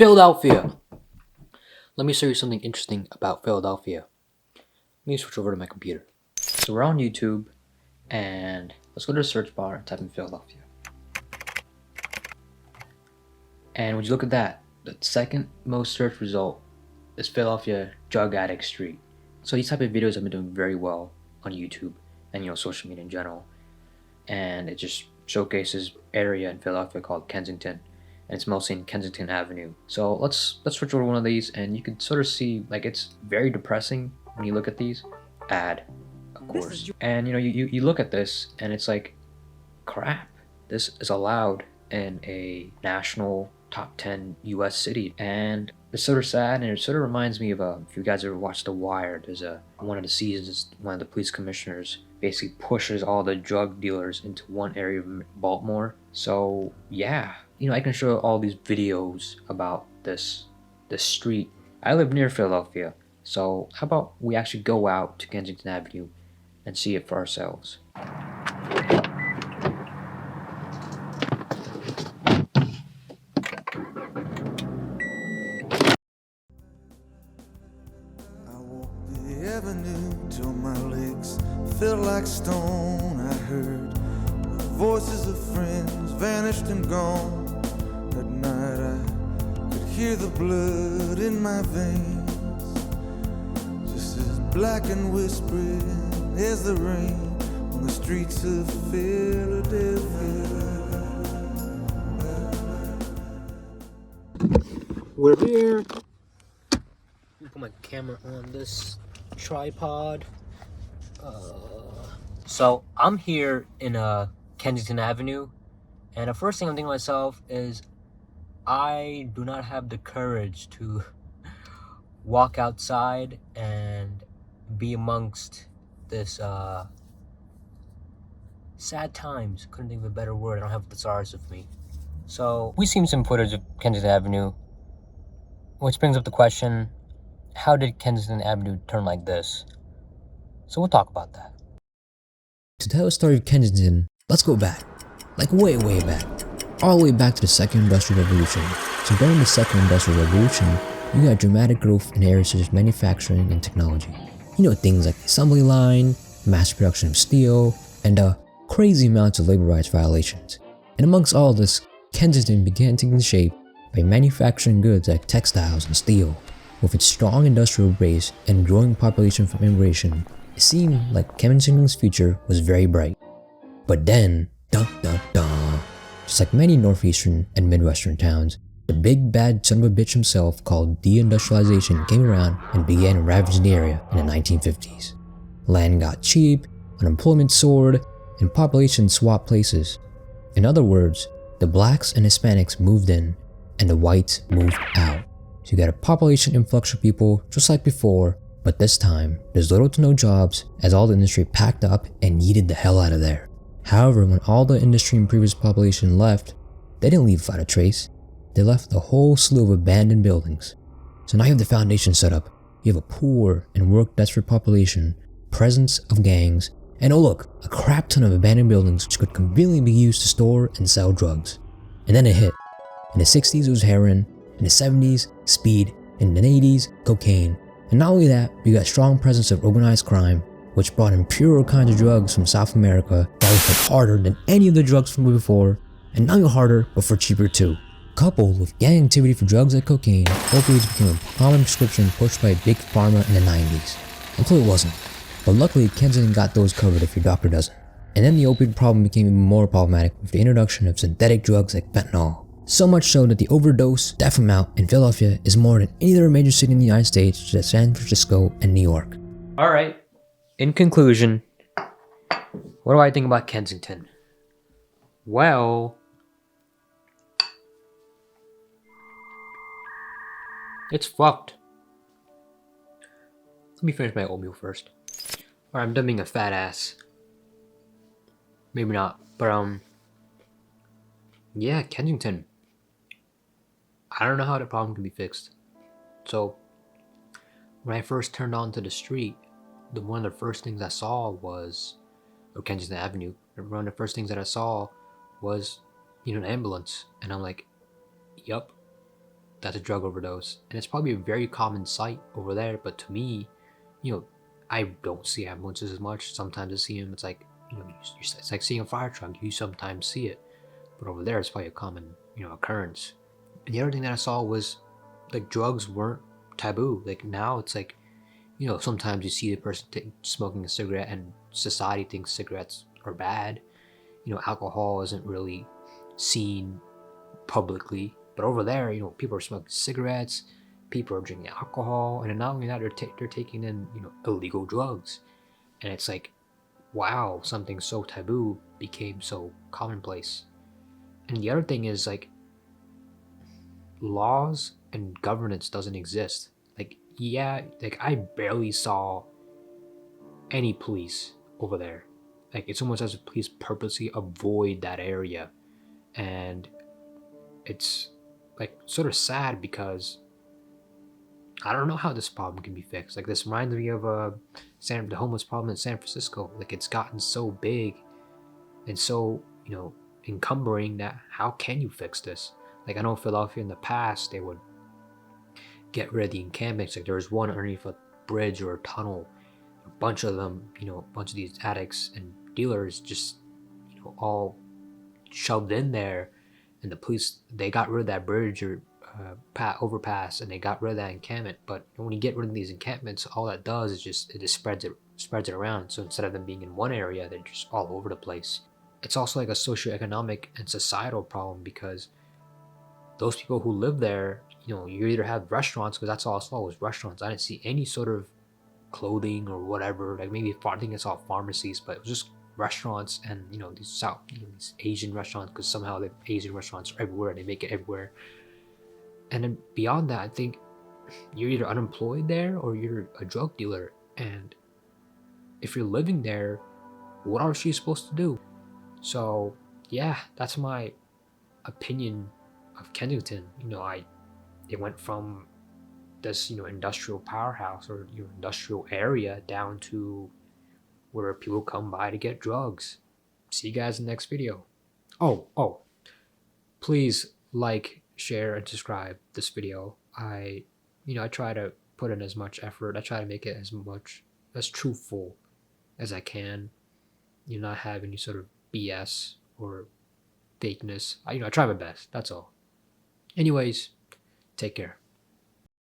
Philadelphia. Let me show you something interesting about Philadelphia. Let me switch over to my computer. So we're on YouTube, and let's go to the search bar and type in Philadelphia. And when you look at that, the second most searched result is Philadelphia Drug Addict Street. So these type of videos have been doing very well on YouTube and social media in general. And it just showcases area in Philadelphia called Kensington, and it's mostly in Kensington Avenue. So let's switch over to one of these, and you can sort of see like it's very depressing when you look at these. Ad, of course, and you look at this and it's like, crap. This is allowed in a national top 10 U.S. city, and it's sort of sad, and it sort of reminds me of if you guys ever watched The Wire. There's one of the seasons, one of the police commissioners basically pushes all the drug dealers into one area of Baltimore. So yeah, I can show all these videos about this street. I live near Philadelphia, so how about we actually go out to Kensington Avenue and see it for ourselves. Avenue till my legs felt like stone. I heard the voices of friends vanished and gone. At night I could hear the blood in my veins, just as black and whispering as the rain on the streets of Philadelphia. We're here. Let me put my camera on this tripod. So I'm here in Kensington Avenue, and the first thing I'm thinking to myself is I do not have the courage to walk outside and be amongst this sad times. Couldn't think of a better word. I don't have the thesaurus with me. So we've seen some footage of Kensington Avenue, which brings up the question, how did Kensington Avenue turn like this? So we'll talk about that. To tell the story of Kensington, let's go back. Like way back. All the way back to the Second Industrial Revolution. So during the Second Industrial Revolution, you got dramatic growth in areas such as manufacturing and technology. Things like the assembly line, mass production of steel, and crazy amounts of labor rights violations. And amongst all this, Kensington began taking shape by manufacturing goods like textiles and steel. With its strong industrial base and growing population from immigration, it seemed like Kensington's future was very bright. But then, just like many northeastern and midwestern towns, the big bad son of a bitch himself called deindustrialization came around and began ravaging the area in the 1950s. Land got cheap, unemployment soared, and population swapped places. In other words, the blacks and Hispanics moved in, and the whites moved out. So you got a population influx of people just like before, but this time, there's little to no jobs as all the industry packed up and yeeted the hell out of there. However, when all the industry and previous population left, they didn't leave without a trace. They left a whole slew of abandoned buildings. So now you have the foundation set up. You have a poor and work-desperate population, presence of gangs, and oh look, a crap ton of abandoned buildings which could conveniently be used to store and sell drugs. And then it hit. In the 60s it was heroin, in the 70s, speed, and in the 80s, cocaine. And not only that, we got strong presence of organized crime, which brought in purer kinds of drugs from South America that was hit harder than any of the drugs from before, and not only harder, but for cheaper too. Coupled with gang activity for drugs like cocaine, opioids became a common prescription pushed by big pharma in the 90s. Until it wasn't. But luckily, Kensington got those covered if your doctor doesn't. And then the opioid problem became even more problematic with the introduction of synthetic drugs like fentanyl. So much so that the overdose death amount in Philadelphia is more than any other major city in the United States, such as San Francisco and New York. Alright, in conclusion, what do I think about Kensington? Well, it's fucked. Let me finish my oatmeal first. Or I'm done being a fat ass. Maybe not, but yeah, Kensington. I don't know how the problem can be fixed. So, when I first turned onto the street, one of the first things I saw was, Kensington Avenue, one of the first things that I saw was, an ambulance. And I'm like, yup, that's a drug overdose. And it's probably a very common sight over there, but to me, I don't see ambulances as much. Sometimes I see them. It's like, it's like seeing a fire truck. You sometimes see it, but over there, it's probably a common, occurrence. And the other thing that I saw was, like, drugs weren't taboo. Like, now it's like, sometimes you see the person smoking a cigarette, and society thinks cigarettes are bad. Alcohol isn't really seen publicly, but over there, people are smoking cigarettes, people are drinking alcohol, and not only that, they're taking in, illegal drugs, and it's like, wow, something so taboo became so commonplace. And the other thing is, like, laws and governance doesn't exist. Like, yeah, like, I barely saw any police over there. Like, it's almost as if police purposely avoid that area, and it's like sort of sad because I don't know how this problem can be fixed. Like, this reminds me of the homeless problem in San Francisco. Like, it's gotten so big and so, encumbering that how can you fix this? Like, I know Philadelphia in the past, they would get rid of the encampments. Like, there was one underneath a bridge or a tunnel. A bunch of them, a bunch of these addicts and dealers just, all shoved in there. And the police, they got rid of that bridge or overpass, and they got rid of that encampment. But when you get rid of these encampments, all that does is it just spreads it around. So instead of them being in one area, they're just all over the place. It's also like a socioeconomic and societal problem, because those people who live there, you either have restaurants, because that's all I saw was restaurants. I didn't see any sort of clothing or whatever. Like, maybe I think I saw pharmacies, but it was just restaurants, and these Asian restaurants, because somehow the Asian restaurants are everywhere. They make it everywhere. And then beyond that, I think you're either unemployed there or you're a drug dealer. And if you're living there, what are you supposed to do? So yeah, that's my opinion of Kensington. It went from this industrial powerhouse or industrial area down to where people come by to get drugs. See you guys in the next video. Oh, please like, share, and subscribe this video. I try to put in as much effort. I try to make it as truthful as I can. Not have any sort of BS or fakeness. I try my best. That's all. Anyways, take care.